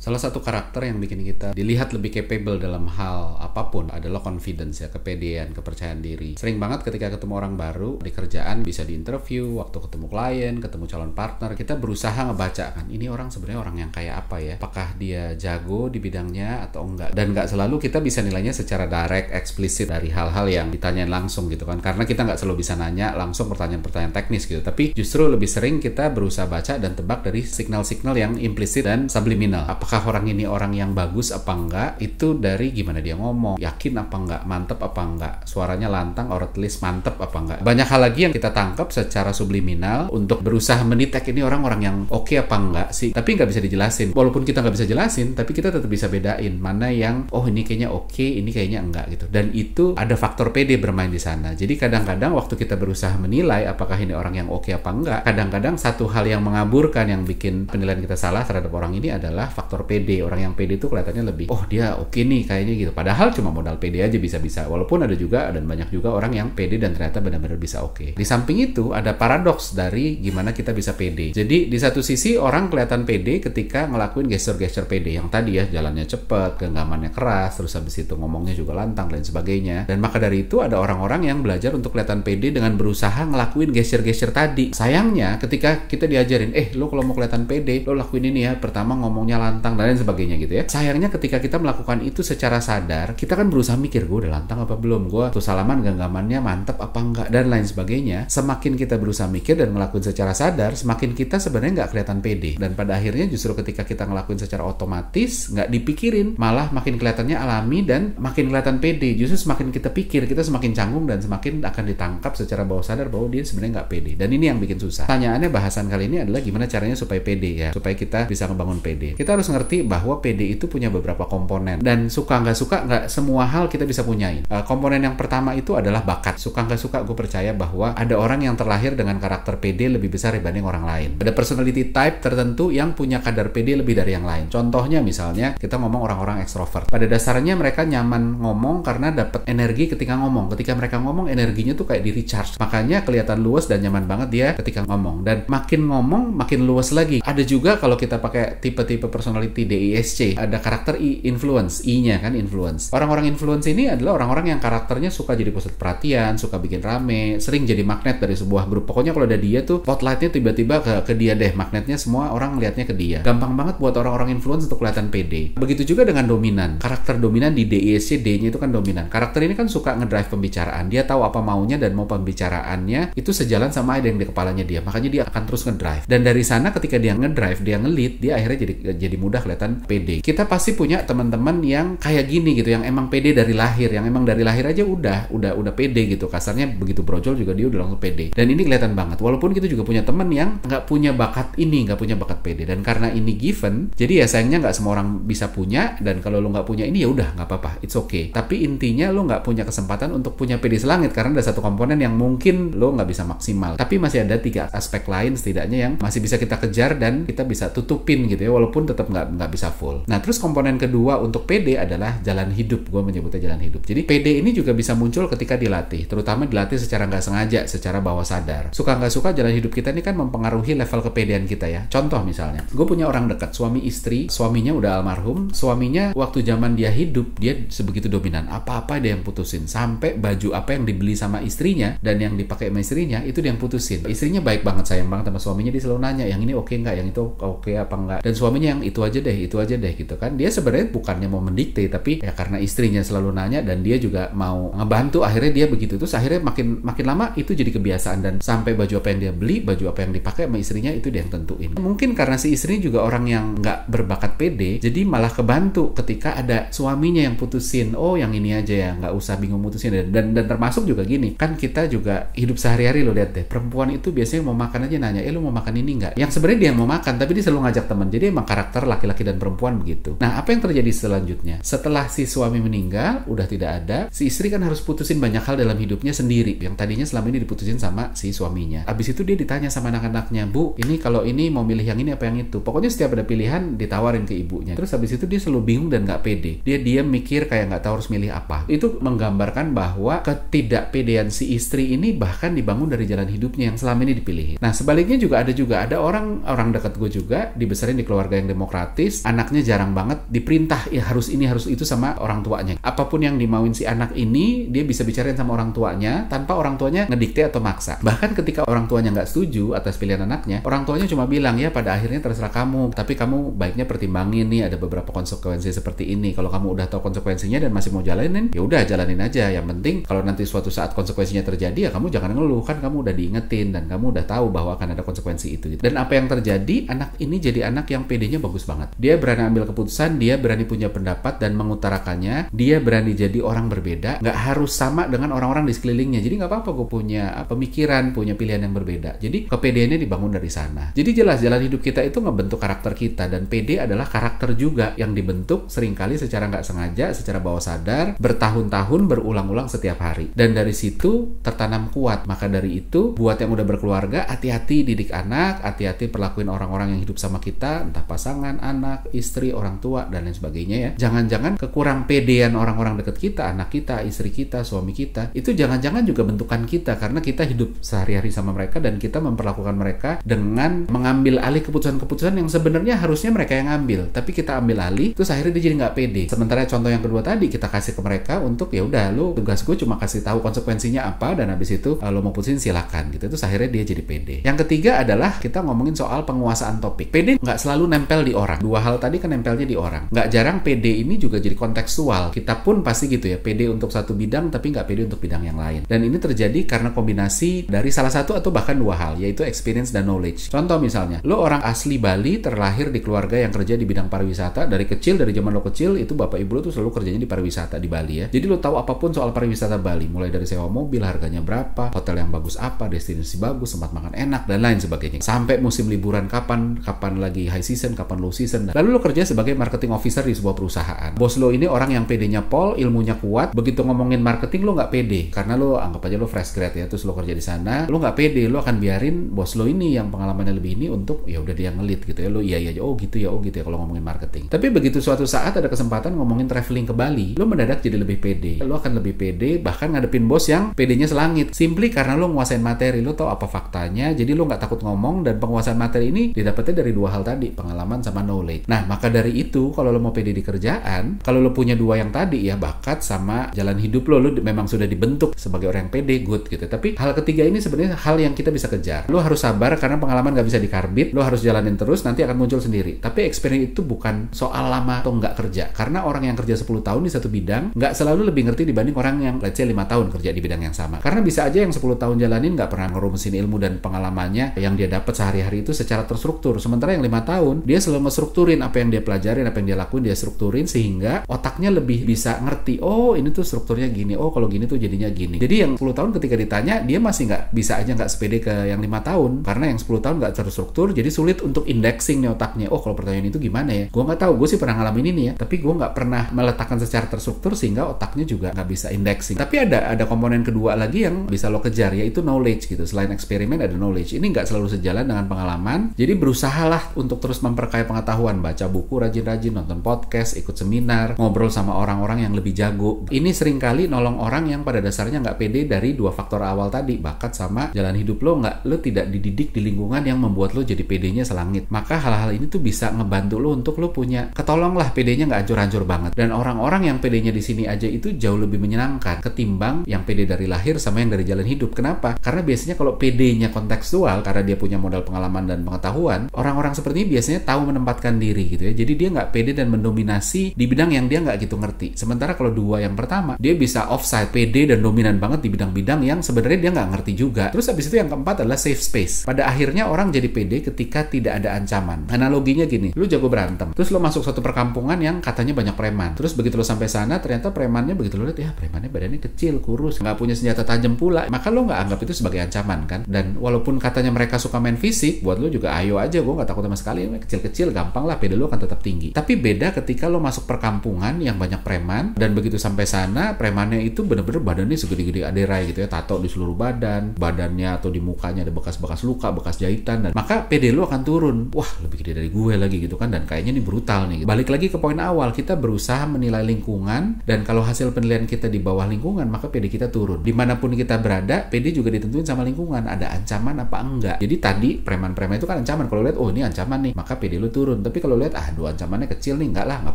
Salah satu karakter yang bikin kita dilihat lebih capable dalam hal apapun adalah confidence ya, kepedean, kepercayaan diri. Sering banget ketika ketemu orang baru di kerjaan, bisa di interview, waktu ketemu klien, ketemu calon partner, kita berusaha ngebaca kan, ini orang sebenarnya orang yang kayak apa ya? Apakah dia jago di bidangnya atau enggak? Dan nggak selalu kita bisa nilainya secara direct, eksplisit dari hal-hal yang ditanyain langsung gitu kan. Karena kita nggak selalu bisa nanya langsung pertanyaan-pertanyaan teknis gitu. Tapi justru lebih sering kita berusaha baca dan tebak dari signal-signal yang implisit dan subliminal. Apakah orang ini orang yang bagus apa enggak, itu dari gimana dia ngomong, yakin apa enggak, mantep apa enggak, suaranya lantang or at least mantep apa enggak. Banyak hal lagi yang kita tangkap secara subliminal untuk berusaha mendetek ini orang-orang yang oke apa enggak sih, tapi nggak bisa dijelasin. Walaupun kita nggak bisa jelasin, tapi kita tetap bisa bedain mana yang oh ini kayaknya oke, ini kayaknya enggak gitu. Dan itu ada faktor PD bermain di sana. Jadi kadang-kadang waktu kita berusaha menilai apakah ini orang yang oke apa enggak, kadang-kadang satu hal yang mengaburkan yang bikin penilaian kita salah terhadap orang ini adalah faktor PD. Orang yang PD itu kelihatannya lebih, oh dia oke nih kayaknya gitu. Padahal cuma modal PD aja bisa-bisa. Walaupun ada juga dan banyak juga orang yang PD dan ternyata benar-benar bisa oke. Di samping itu ada paradoks dari gimana kita bisa PD. Jadi di satu sisi orang kelihatan PD ketika ngelakuin gesture-gesture PD yang tadi ya, jalannya cepat, genggamannya keras, terus habis itu ngomongnya juga lantang dan sebagainya. Dan maka dari itu ada orang-orang yang belajar untuk kelihatan PD dengan berusaha ngelakuin gesture-gesture tadi. Sayangnya ketika kita diajarin, lo kalau mau kelihatan PD, lo lakuin ini ya, pertama ngomongnya lantang dan lain sebagainya gitu ya. Sayangnya ketika kita melakukan itu secara sadar, kita kan berusaha mikir, gue udah lantang apa belum, gue tuh salaman genggamannya mantep apa enggak, dan lain sebagainya. Semakin kita berusaha mikir dan ngelakuin secara sadar, semakin kita sebenarnya nggak kelihatan pede. Dan pada akhirnya justru ketika kita ngelakuin secara otomatis, nggak dipikirin, malah makin kelihatannya alami dan makin kelihatan pede. Justru semakin kita pikir, kita semakin canggung dan semakin akan ditangkap secara bawah sadar bahwa dia sebenarnya nggak pede. Dan ini yang bikin susah. Pertanyaannya bahasan kali ini adalah gimana caranya supaya pede ya, supaya kita bisa ngebangun pede. Kita harus ngerti bahwa PD itu punya beberapa komponen, dan suka nggak semua hal kita bisa punyain. Komponen yang pertama itu adalah bakat. Suka nggak suka, gue percaya bahwa ada orang yang terlahir dengan karakter PD lebih besar dibanding orang lain. Ada personality type tertentu yang punya kadar PD lebih dari yang lain. Contohnya misalnya kita ngomong orang-orang ekstrovert. Pada dasarnya mereka nyaman ngomong karena dapat energi ketika ngomong. Ketika mereka ngomong, energinya tuh kayak di recharge. Makanya kelihatan luas dan nyaman banget dia ketika ngomong. Dan makin ngomong makin luas lagi. Ada juga kalau kita pakai tipe-tipe personality DISC, ada karakter influence, I-nya kan influence. Orang-orang influence ini adalah orang-orang yang karakternya suka jadi pusat perhatian, suka bikin rame, sering jadi magnet dari sebuah grup. Pokoknya kalau ada dia tuh spotlightnya tiba-tiba ke dia deh, magnetnya semua orang ngeliatnya ke dia. Gampang banget buat orang-orang influence untuk kelihatan pede. Begitu juga dengan dominan. Karakter dominan di DISC, D-nya itu kan dominan. Karakter ini kan suka ngedrive pembicaraan. Dia tahu apa maunya dan mau pembicaraannya itu sejalan sama ide yang di kepalanya dia. Makanya dia akan terus ngedrive. Dan dari sana ketika dia ngedrive, dia nge-lead, dia akhirnya jadi mudah kelihatan pede. Kita pasti punya teman-teman yang kayak gini gitu, yang emang pede dari lahir, yang emang dari lahir aja udah pede gitu. Kasarnya begitu brojol juga dia udah langsung pede. Dan ini kelihatan banget. Walaupun kita juga punya teman yang nggak punya bakat ini, nggak punya bakat pede. Dan karena ini given, jadi ya sayangnya nggak semua orang bisa punya. Dan kalau lo nggak punya ini ya udah nggak apa-apa, it's okay. Tapi intinya lo nggak punya kesempatan untuk punya pede selangit karena ada satu komponen yang mungkin lo nggak bisa maksimal. Tapi masih ada 3 aspek lain setidaknya yang masih bisa kita kejar dan kita bisa tutupin gitu ya, walaupun tetap nggak bisa full. Nah terus komponen kedua untuk PD adalah jalan hidup. Gue menyebutnya jalan hidup. Jadi PD ini juga bisa muncul ketika dilatih, terutama dilatih secara nggak sengaja, secara bawah sadar. Suka nggak suka, jalan hidup kita ini kan mempengaruhi level kepedean kita ya. Contoh misalnya, gue punya orang dekat, suami istri, suaminya udah almarhum, suaminya waktu zaman dia hidup, dia sebegitu dominan. Apa-apa dia yang putusin. Sampai baju apa yang dibeli sama istrinya dan yang dipakai sama istrinya, itu dia yang putusin. Istrinya baik banget, sayang banget sama suaminya, dia selalu nanya, yang ini oke nggak, yang itu oke apa nggak. Dan suaminya yang itu aja deh gitu kan. Dia sebenarnya bukannya mau mendikte, tapi ya karena istrinya selalu nanya dan dia juga mau ngebantu, akhirnya dia begitu. Terus akhirnya makin lama itu jadi kebiasaan, dan sampai baju apa yang dia beli, baju apa yang dipakai sama istrinya itu dia yang tentuin. Mungkin karena si istrinya juga orang yang nggak berbakat pede, jadi malah kebantu ketika ada suaminya yang putusin, oh yang ini aja ya, nggak usah bingung mutusin. Dan termasuk juga gini, kan kita juga hidup sehari-hari, lo lihat deh, perempuan itu biasanya mau makan aja nanya, lo mau makan ini nggak? Yang sebenarnya dia yang mau makan, tapi dia selalu ngajak teman. Jadi emang karakter laki-laki dan perempuan begitu. Nah, apa yang terjadi selanjutnya? Setelah si suami meninggal, udah tidak ada, si istri kan harus putusin banyak hal dalam hidupnya sendiri, yang tadinya selama ini diputusin sama si suaminya. Abis itu dia ditanya sama anak-anaknya, Bu, ini kalau ini mau milih yang ini apa yang itu? Pokoknya setiap ada pilihan ditawarin ke ibunya. Terus abis itu dia selalu bingung dan nggak pede. Dia diam mikir kayak nggak tahu harus milih apa. Itu menggambarkan bahwa ketidakpedean si istri ini bahkan dibangun dari jalan hidupnya yang selama ini dipilihin. Nah, sebaliknya juga ada orang dekat gue juga dibesarin di keluarga yang demokratis, praktis, anaknya jarang banget diperintah ya harus ini harus itu sama orang tuanya. Apapun yang dimauin si anak ini, dia bisa bicarain sama orang tuanya tanpa orang tuanya ngedikte atau maksa. Bahkan ketika orang tuanya nggak setuju atas pilihan anaknya, orang tuanya cuma bilang ya pada akhirnya terserah kamu, tapi kamu baiknya pertimbangin nih ada beberapa konsekuensi seperti ini. Kalau kamu udah tahu konsekuensinya dan masih mau jalanin, ya udah jalanin aja. Yang penting kalau nanti suatu saat konsekuensinya terjadi ya kamu jangan ngeluh, kan kamu udah diingetin dan kamu udah tahu bahwa akan ada konsekuensi itu. Dan apa yang terjadi, anak ini jadi anak yang PD-nya bagus banget. Dia berani ambil keputusan, dia berani punya pendapat dan mengutarakannya, dia berani jadi orang berbeda, nggak harus sama dengan orang-orang di sekelilingnya. Jadi nggak apa-apa gue punya pemikiran, punya pilihan yang berbeda. Jadi kepedeannya dibangun dari sana. Jadi jelas jalan hidup kita itu ngebentuk karakter kita, dan PD adalah karakter juga yang dibentuk seringkali secara nggak sengaja, secara bawah sadar, bertahun-tahun, berulang-ulang setiap hari. Dan dari situ tertanam kuat. Maka dari itu, buat yang udah berkeluarga, hati-hati didik anak, hati-hati perlakuin orang-orang yang hidup sama kita, entah pasangan, anak, istri, orang tua, dan lain sebagainya ya. Jangan-jangan kekurang pedean orang-orang deket kita, anak kita, istri kita, suami kita, itu jangan-jangan juga bentukan kita, karena kita hidup sehari-hari sama mereka dan kita memperlakukan mereka dengan mengambil alih keputusan-keputusan yang sebenarnya harusnya mereka yang ngambil, tapi kita ambil alih, terus akhirnya dia jadi nggak pede. Sementara contoh yang kedua tadi, kita kasih ke mereka untuk ya udah lu, tugas gue cuma kasih tahu konsekuensinya apa, dan habis itu lo mau putusin silakan gitu. Terus akhirnya dia jadi pede. Yang ketiga adalah kita ngomongin soal penguasaan topik. Pede nggak selalu nempel di orang. Dua hal tadi kan nempelnya di orang. Nggak jarang pede ini juga jadi kontekstual. Kita pun pasti gitu ya, pede untuk satu bidang tapi nggak pede untuk bidang yang lain. Dan ini terjadi karena kombinasi dari salah satu atau bahkan dua hal, yaitu experience dan knowledge. Contoh misalnya, lo orang asli Bali, terlahir di keluarga yang kerja di bidang pariwisata. Dari kecil, dari zaman lo kecil, itu bapak ibu lo tuh selalu kerjanya di pariwisata di Bali ya. Jadi lo tahu apapun soal pariwisata Bali, mulai dari sewa mobil, harganya berapa, hotel yang bagus apa, destinasi bagus, tempat makan enak, dan lain sebagainya. Sampai musim liburan kapan lagi high season, kapan low season. Lalu lo kerja sebagai marketing officer di sebuah perusahaan. Bos lo ini orang yang pedenya pol, ilmunya kuat. Begitu ngomongin marketing lo nggak pede, karena lo anggap aja lo fresh grad ya, terus lo kerja di sana, lo nggak pede, lo akan biarin bos lo ini yang pengalamannya lebih ini untuk ya udah dia ngelit gitu ya, lo iya aja, oh gitu ya kalau ngomongin marketing. Tapi begitu suatu saat ada kesempatan ngomongin traveling ke Bali, lo mendadak jadi lebih pede. Lo akan lebih pede bahkan ngadepin bos yang pedenya selangit, simply karena lo nguasain materi, lo tau apa faktanya, jadi lo nggak takut ngomong. Dan penguasaan materi ini didapetnya dari dua hal tadi, pengalaman sama knowledge. Nah, maka dari itu kalau lo mau pede di kerjaan, kalau lo punya dua yang tadi ya, bakat sama jalan hidup lo memang sudah dibentuk sebagai orang yang pede, good gitu. Tapi hal ketiga ini sebenarnya hal yang kita bisa kejar. Lo harus sabar karena pengalaman nggak bisa dikarbit, lo harus jalanin terus, nanti akan muncul sendiri. Tapi experience itu bukan soal lama atau nggak kerja, karena orang yang kerja 10 tahun di satu bidang nggak selalu lebih ngerti dibanding orang yang let's say 5 tahun kerja di bidang yang sama. Karena bisa aja yang 10 tahun jalanin nggak pernah ngerumusin ilmu dan pengalamannya yang dia dapat sehari-hari itu secara terstruktur, sementara yang 5 tahun dia selalu ngestrukturin apa yang dia pelajarin, apa yang dia lakuin, dia strukturin sehingga otaknya lebih bisa ngerti, oh ini tuh strukturnya gini, oh kalau gini tuh jadinya gini. Jadi yang 10 tahun ketika ditanya, dia masih nggak bisa aja nggak sepede ke yang 5 tahun, karena yang 10 tahun nggak terstruktur, jadi sulit untuk indexing nih otaknya. Oh kalau pertanyaan itu gimana ya, gue nggak tahu, gue sih pernah ngalamin ini ya, tapi gue nggak pernah meletakkan secara terstruktur sehingga otaknya juga nggak bisa indexing. Tapi ada komponen kedua lagi yang bisa lo kejar, yaitu knowledge gitu. Selain eksperimen ada knowledge. Ini nggak selalu sejalan dengan pengalaman, jadi berusahalah untuk terus memperkaya pengetahuan, baca buku rajin-rajin, nonton podcast, ikut seminar, ngobrol sama orang-orang yang lebih jago. Ini seringkali nolong orang yang pada dasarnya nggak pede dari dua faktor awal tadi, bakat sama jalan hidup lo tidak dididik di lingkungan yang membuat lo jadi pedenya selangit. Maka hal-hal ini tuh bisa ngebantu lo untuk lo punya ketolong lah, pedenya nggak hancur-hancur banget. Dan orang-orang yang pedenya di sini aja itu jauh lebih menyenangkan ketimbang yang pede dari lahir sama yang dari jalan hidup. Kenapa? Karena biasanya kalau pedenya kontekstual, karena dia punya modal pengalaman dan pengetahuan, orang-orang seperti ini biasanya tahu menempatkan diri gitu ya. Jadi dia nggak pede dan mendominasi di bidang yang dia nggak gitu ngerti. Sementara kalau dua yang pertama, dia bisa offside, pede dan dominan banget di bidang-bidang yang sebenarnya dia nggak ngerti juga. Terus habis itu yang keempat adalah safe space. Pada akhirnya orang jadi pede ketika tidak ada ancaman. Analoginya gini, lu jago berantem, terus lu masuk suatu perkampungan yang katanya banyak preman. Terus begitu lu sampai sana, ternyata premannya begitu lu lihat, ya premannya badannya kecil, kurus, nggak punya senjata tajam pula. Maka lu nggak anggap itu sebagai ancaman kan? Dan walaupun katanya mereka suka main fisik, buat lu juga ayo aja, gue nggak takut sama sekali. Kecil-kecil gampang lah, pede lu akan tetap tinggi. Tapi beda ketika lu masuk perkampungan yang banyak preman, dan begitu sampai sana, premannya itu bener-bener badannya segede-gede aderai gitu ya, tato di seluruh badannya atau di mukanya ada bekas-bekas luka, bekas jahitan, dan maka pede lu akan turun. Wah, lebih gede dari gue lagi gitu kan, dan kayaknya ini brutal nih. Balik lagi ke poin awal, kita berusaha menilai lingkungan, dan kalau hasil penilaian kita di bawah lingkungan, maka pede kita turun. Dimanapun kita berada, pede juga ditentuin sama lingkungan, ada ancaman apa enggak. Jadi tadi preman-preman itu kan ancaman, kalau lihat oh ini ancaman nih, maka pede lu turun. tapi kalau lihat aduh ancamannya kecil nih, enggak lah, nggak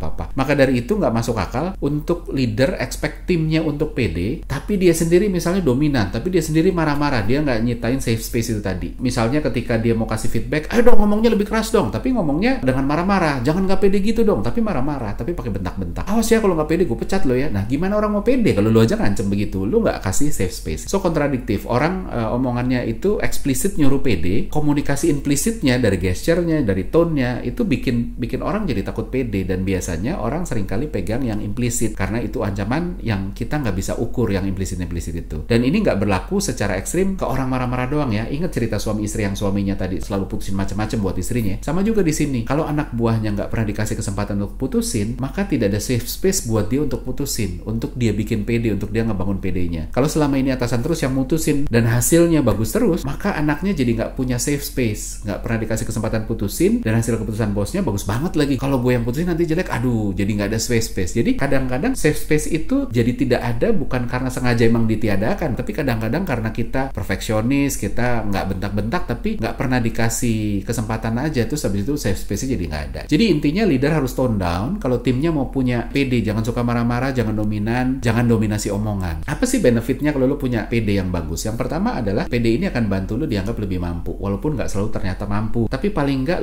apa-apa. Maka dari itu nggak masuk akal untuk leader expect timnya untuk pede, tapi dia sendiri misalnya dominan, tapi dia sendiri marah-marah, dia nggak nyitain safe space itu tadi. Misalnya ketika dia mau kasih feedback, ayo dong ngomongnya lebih keras dong, tapi ngomongnya dengan marah-marah, jangan nggak pede gitu dong, tapi marah-marah, tapi pakai bentak-bentak. Awas ya kalau nggak pede gue pecat lo ya. Nah gimana orang mau pede kalau lo aja ngancem begitu, lo nggak kasih safe space. So kontradiktif, orang omongannya itu eksplisit nyuruh pede, komunikasi implisitnya dari gesturnya, dari tone-nya itu bikin orang jadi takut pede, dan biasanya orang seringkali pegang yang implisit karena itu ancaman yang kita nggak bisa ukur yang implisit itu. Dan ini nggak berlaku secara ekstrim ke orang marah-marah doang ya. Ingat cerita suami istri yang suaminya tadi selalu putusin macam-macam buat istrinya. Sama juga di sini. Kalau anak buahnya nggak pernah dikasih kesempatan untuk putusin, maka tidak ada safe space buat dia untuk putusin, untuk dia bikin pede, untuk dia ngebangun pedenya. Kalau selama ini atasan terus yang mutusin dan hasilnya bagus terus, maka anaknya jadi nggak punya safe space, nggak pernah dikasih kesempatan putusin, dan hasil keputusan bosnya bagus banget lagi. Kalau gue yang putusin nanti jelek, aduh, jadi nggak ada safe space. Jadi kadang-kadang safe space itu jadi tidak ada bukan karena sengaja emang ditiadakan, tapi kadang-kadang karena kita perfeksionis, kita nggak bentak-bentak, tapi nggak pernah dikasih kesempatan aja, terus habis itu safe space-nya jadi nggak ada. Jadi intinya leader harus tone down. Kalau timnya mau punya PD, jangan suka marah-marah, jangan dominan, jangan dominasi omongan. Apa sih benefitnya kalau lu punya PD yang bagus? Yang pertama adalah PD ini akan bantu lu dianggap lebih mampu, walaupun nggak selalu ternyata mampu, tapi paling nggak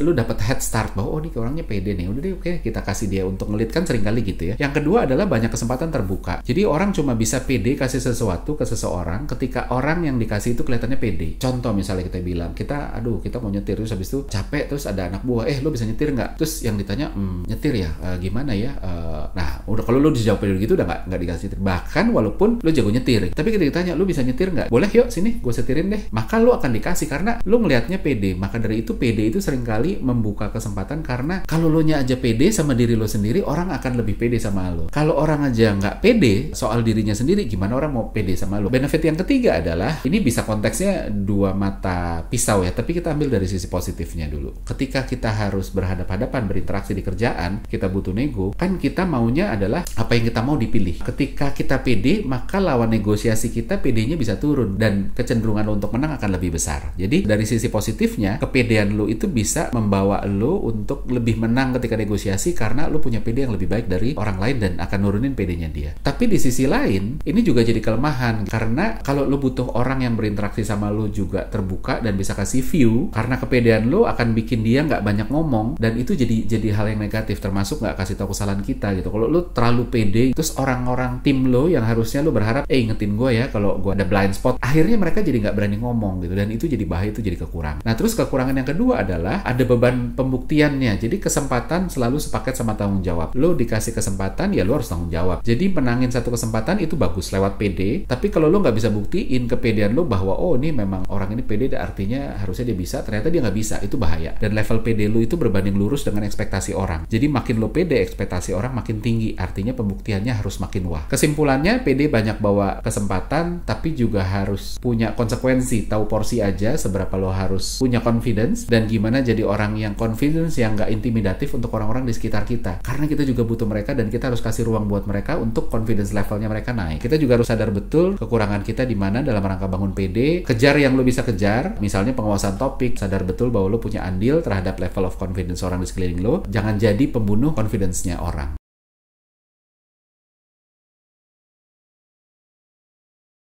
lu dapat head start bahwa oh ini orangnya PD nih, udah deh oke, kita kasih dia untuk ngelit, kan seringkali gitu ya. Yang kedua adalah banyak kesempatan terbuka. Jadi orang cuma bisa PD kasih sesuatu ke seseorang ketika orang yang dikasih itu kelihatannya pede. Contoh misalnya kita bilang, kita mau nyetir, terus habis itu capek, terus ada anak buah, lo bisa nyetir nggak? Terus yang ditanya, nyetir ya, gimana ya? Nah, udah kalau lo dijawab pede gitu udah nggak dikasih nyetir. Bahkan walaupun lo jago nyetir, tapi ketika ditanya, lo bisa nyetir nggak? Boleh yuk, sini gue setirin deh. Maka lo akan dikasih karena lo ngelihatnya pede. Maka dari itu pede itu seringkali membuka kesempatan, karena kalau lo nya aja pede sama diri lo sendiri, orang akan lebih pede sama lo. Kalau orang aja nggak pede soal dirinya sendiri, gimana orang mau pede sama lo? Benefit yang ketiga adalah, ini bisa konteksnya dua mata pisau ya, tapi kita ambil dari sisi positifnya dulu. Ketika kita harus berhadapan-hadapan berinteraksi di kerjaan, kita butuh nego, kan kita maunya adalah apa yang kita mau dipilih. Ketika kita pede, maka lawan negosiasi kita pedenya bisa turun, dan kecenderungan lo untuk menang akan lebih besar. Jadi dari sisi positifnya, kepedean lo itu bisa membawa lo untuk lebih menang ketika negosiasi, karena lo punya pede yang lebih baik dari orang lain dan akan nurunin pedenya dia. Tapi di sisi lain, ini juga jadi kelemahan, karena kalau lo butuh orang yang berinteraksi sama lo juga terbuka dan bisa kasih view, karena kepedean lo akan bikin dia nggak banyak ngomong, dan itu jadi hal yang negatif, termasuk nggak kasih tahu kesalahan kita gitu. Kalau lo terlalu pede, terus orang-orang tim lo yang harusnya lo berharap, ingetin gue ya kalau gue ada blind spot, akhirnya mereka jadi nggak berani ngomong gitu, dan itu jadi bahaya, itu jadi kekurangan. Nah terus kekurangan yang kedua adalah ada beban pembuktiannya. Jadi kesempatan selalu sepaket sama tanggung jawab. Lo dikasih kesempatan, ya lo harus tanggung jawab. Jadi menangin satu kesempatan itu bagus lewat PD, tapi kalau lo nggak bisa buktiin kepedean lo bahwa oh ini memang orang ini pede, artinya harusnya dia bisa, ternyata dia nggak bisa, itu bahaya. Dan level PD lo itu berbanding lurus dengan ekspektasi orang. Jadi makin lo pede, ekspektasi orang makin tinggi, artinya pembuktiannya harus makin wah. Kesimpulannya, PD banyak bawa kesempatan, tapi juga harus punya konsekuensi, tahu porsi aja seberapa lo harus punya confidence, dan gimana jadi orang yang confidence yang nggak intimidatif untuk orang-orang di sekitar kita. Karena kita juga butuh mereka, dan kita harus kasih ruang buat mereka untuk confidence levelnya mereka naik. Kita juga harus sadar betul kekurangan kita di mana dalam rangka bangun PD. Kejar yang lo bisa kejar, misalnya penguasaan topik. Sadar betul bahwa lo punya andil terhadap level of confidence orang di sekeliling lo. Jangan jadi pembunuh confidence-nya orang.